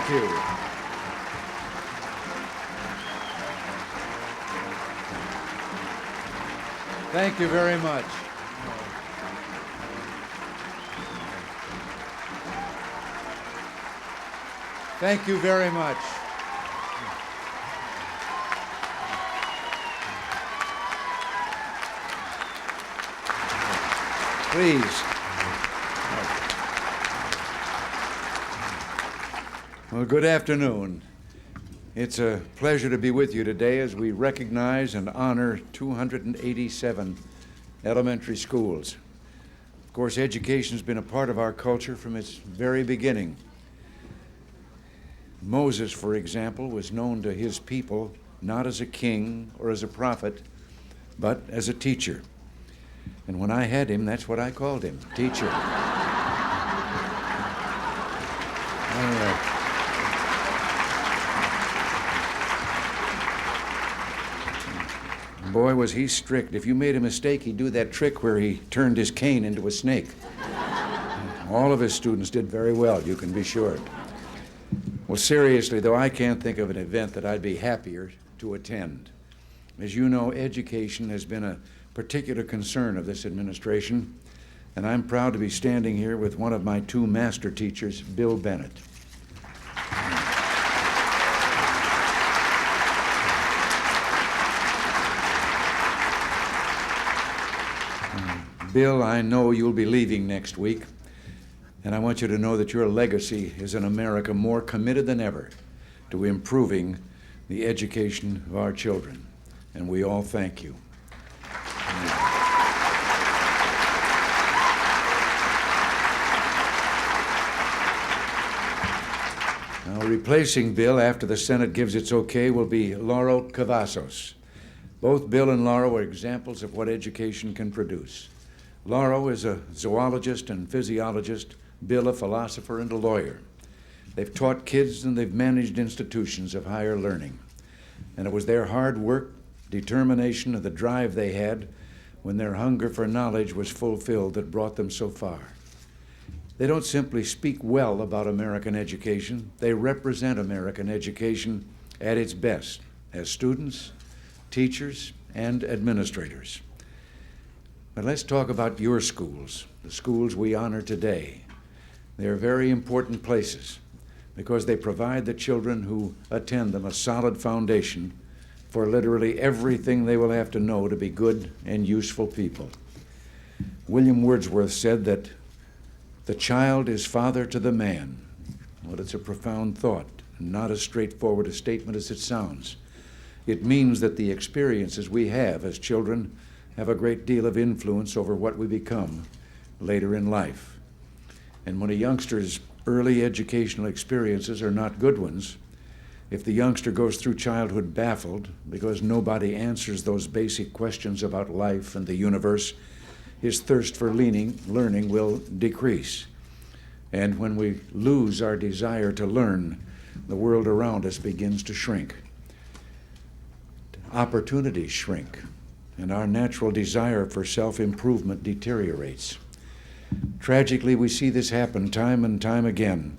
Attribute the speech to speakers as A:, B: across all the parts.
A: Thank you. Thank you very much. Thank you very much. Please. Well, good afternoon. It's a pleasure to be with you today as we recognize and honor 287 elementary schools. Of course, education's been a part of our culture from its very beginning. Moses, for example, was known to his people not as a king or as a prophet, but as a teacher. And when I had him, that's what I called him, teacher. Boy, was he strict. If you made a mistake, he'd do that trick where he turned his cane into a snake. All of his students did very well, you can be sure. Well, seriously, though, I can't think of an event that I'd be happier to attend. As you know, education has been a particular concern of this administration, and I'm proud to be standing here with one of my two master teachers, Bill Bennett. Bill, I know you'll be leaving next week, and I want you to know that your legacy is an America more committed than ever to improving the education of our children, and we all thank you. Now, replacing Bill after the Senate gives its okay will be Lauro Cavazos. Both Bill and Lauro are examples of what education can produce. Lauro is a zoologist and physiologist, Bill a philosopher and a lawyer. They've taught kids and they've managed institutions of higher learning. And it was their hard work, determination, and the drive they had when their hunger for knowledge was fulfilled that brought them so far. They don't simply speak well about American education, they represent American education at its best as students, teachers, and administrators. But let's talk about your schools, the schools we honor today. They're very important places because they provide the children who attend them a solid foundation for literally everything they will have to know to be good and useful people. William Wordsworth said that the child is father to the man. Well, it's a profound thought, and not as straightforward a statement as it sounds. It means that the experiences we have as children have a great deal of influence over what we become later in life. And when a youngster's early educational experiences are not good ones, if the youngster goes through childhood baffled because nobody answers those basic questions about life and the universe, his thirst for learning will decrease. And when we lose our desire to learn, the world around us begins to shrink. Opportunities shrink, and our natural desire for self-improvement deteriorates. Tragically, we see this happen time and time again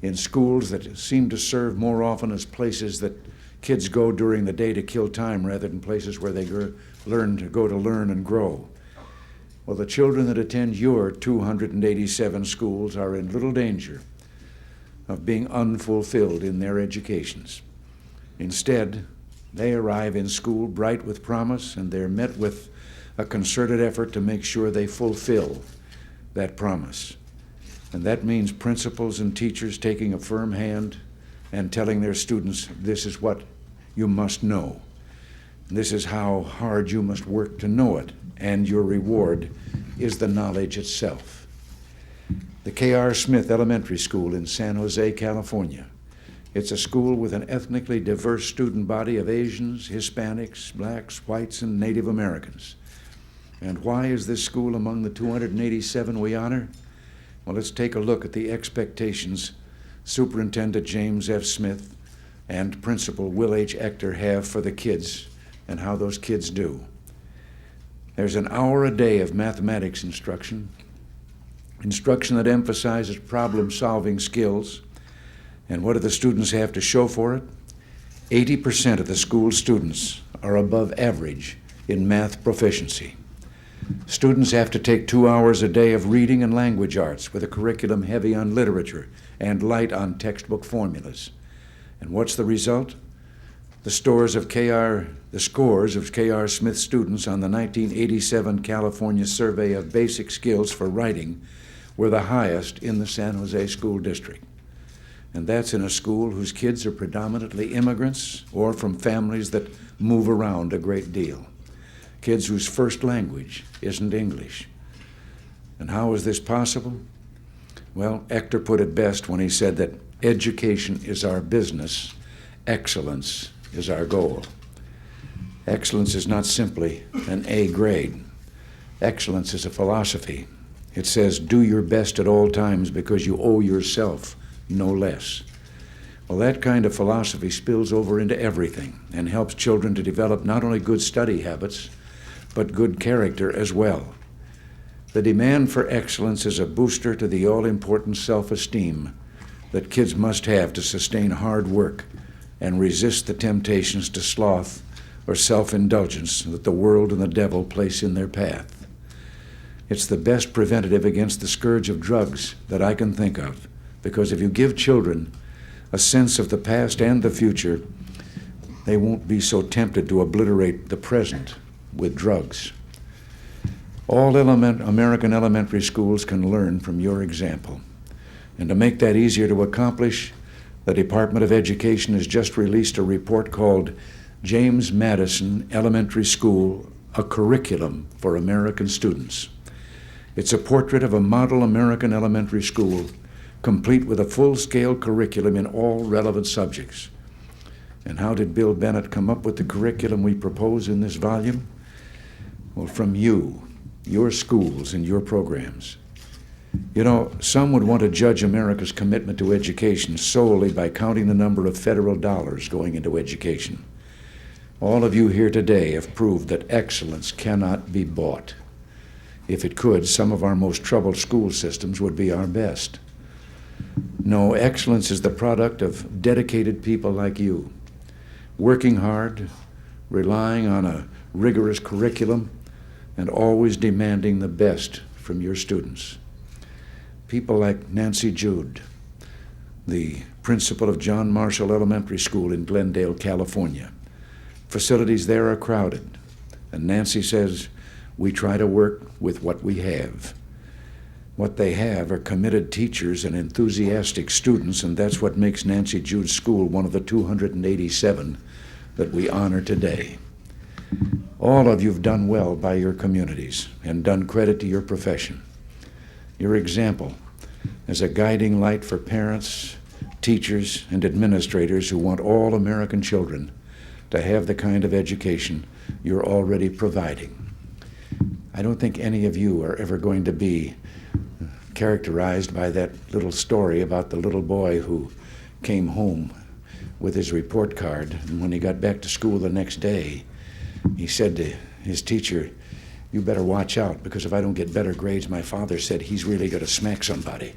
A: in schools that seem to serve more often as places that kids go during the day to kill time rather than places where they go to learn and grow. Well, the children that attend your 287 schools are in little danger of being unfulfilled in their educations. Instead, they arrive in school bright with promise, and they're met with a concerted effort to make sure they fulfill that promise. And that means principals and teachers taking a firm hand and telling their students, this is what you must know. This is how hard you must work to know it, and your reward is the knowledge itself. The K.R. Smith Elementary School in San Jose, California. It's a school with an ethnically diverse student body of Asians, Hispanics, blacks, whites, and Native Americans. And why is this school among the 287 we honor? Well, let's take a look at the expectations Superintendent James F. Smith and Principal Will H. Ector have for the kids and how those kids do. There's an hour a day of mathematics instruction that emphasizes problem-solving skills And what do the students have to show for it? 80% of the school students are above average in math proficiency. Students have to take 2 hours a day of reading and language arts with a curriculum heavy on literature and light on textbook formulas. And what's the result? The scores of K.R. Smith students on the 1987 California Survey of Basic Skills for Writing were the highest in the San Jose School District. And that's in a school whose kids are predominantly immigrants or from families that move around a great deal. Kids whose first language isn't English. And how is this possible? Well, Hector put it best when he said that education is our business, excellence is our goal. Excellence is not simply an A grade. Excellence is a philosophy. It says, do your best at all times because you owe yourself no less. Well, that kind of philosophy spills over into everything and helps children to develop not only good study habits, but good character as well. The demand for excellence is a booster to the all-important self-esteem that kids must have to sustain hard work and resist the temptations to sloth or self-indulgence that the world and the devil place in their path. It's the best preventative against the scourge of drugs that I can think of, because if you give children a sense of the past and the future, they won't be so tempted to obliterate the present with drugs. All American elementary schools can learn from your example. And to make that easier to accomplish, the Department of Education has just released a report called James Madison Elementary School, a Curriculum for American Students. It's a portrait of a model American elementary school, complete with a full-scale curriculum in all relevant subjects. And how did Bill Bennett come up with the curriculum we propose in this volume? Well, from you, your schools, and your programs. You know, some would want to judge America's commitment to education solely by counting the number of federal dollars going into education. All of you here today have proved that excellence cannot be bought. If it could, some of our most troubled school systems would be our best. No, excellence is the product of dedicated people like you, working hard, relying on a rigorous curriculum, and always demanding the best from your students. People like Nancy Jude, the principal of John Marshall Elementary School in Glendale, California. Facilities there are crowded, and Nancy says, we try to work with what we have. What they have are committed teachers and enthusiastic students, and that's what makes Nancy Jude's school one of the 287 that we honor today. All of you have done well by your communities and done credit to your profession. Your example is a guiding light for parents, teachers, and administrators who want all American children to have the kind of education you're already providing. I don't think any of you are ever going to be characterized by that little story about the little boy who came home with his report card, and when he got back to school the next day, he said to his teacher, you better watch out, because if I don't get better grades, my father said he's really going to smack somebody.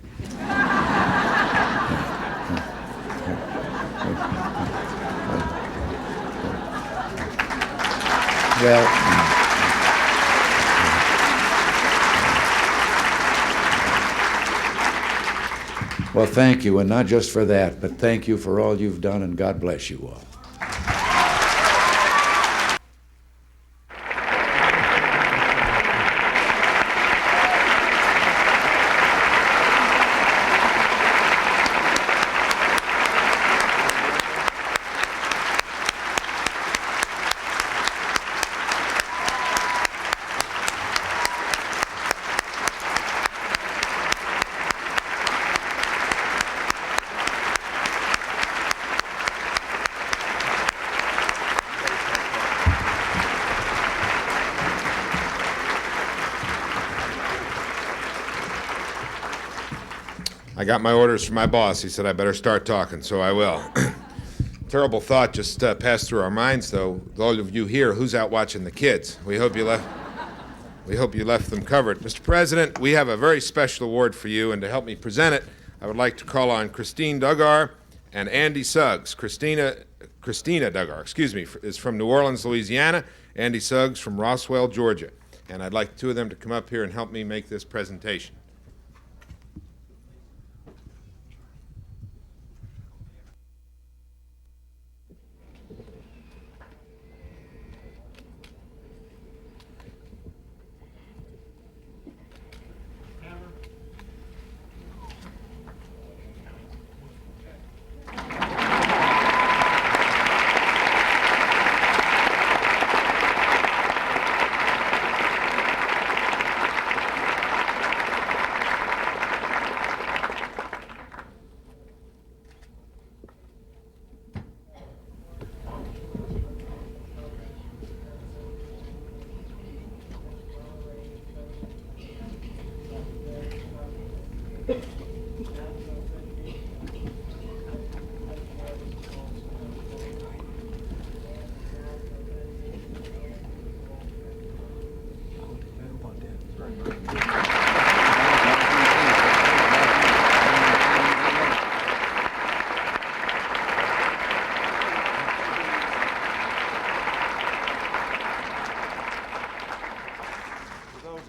A: Well, thank you, and not just for that, but thank you for all you've done, and God bless you all.
B: I got my orders from my boss. He said I better start talking, so I will. Terrible thought just passed through our minds, though. All of you here, who's out watching the kids? We hope you left them covered. Mr. President, we have a very special award for you, and to help me present it, I would like to call on Christine Duggar And Andy Suggs. Christina Duggar, excuse me, is from New Orleans, Louisiana. Andy Suggs from Roswell, Georgia. And I'd like the two of them to come up here and help me make this presentation.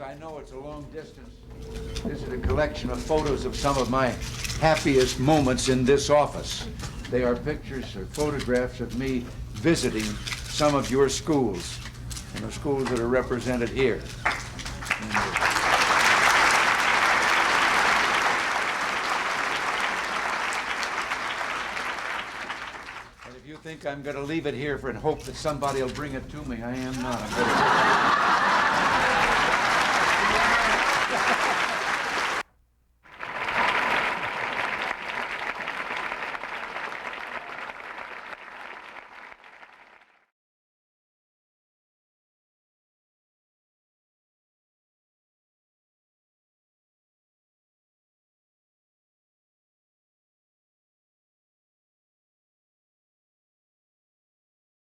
A: I know it's a long distance. This is a collection of photos of some of my happiest moments in this office. They are pictures or photographs of me visiting some of your schools, and the schools that are represented here. And if you think I'm going to leave it here and hope that somebody will bring it to me, I am not.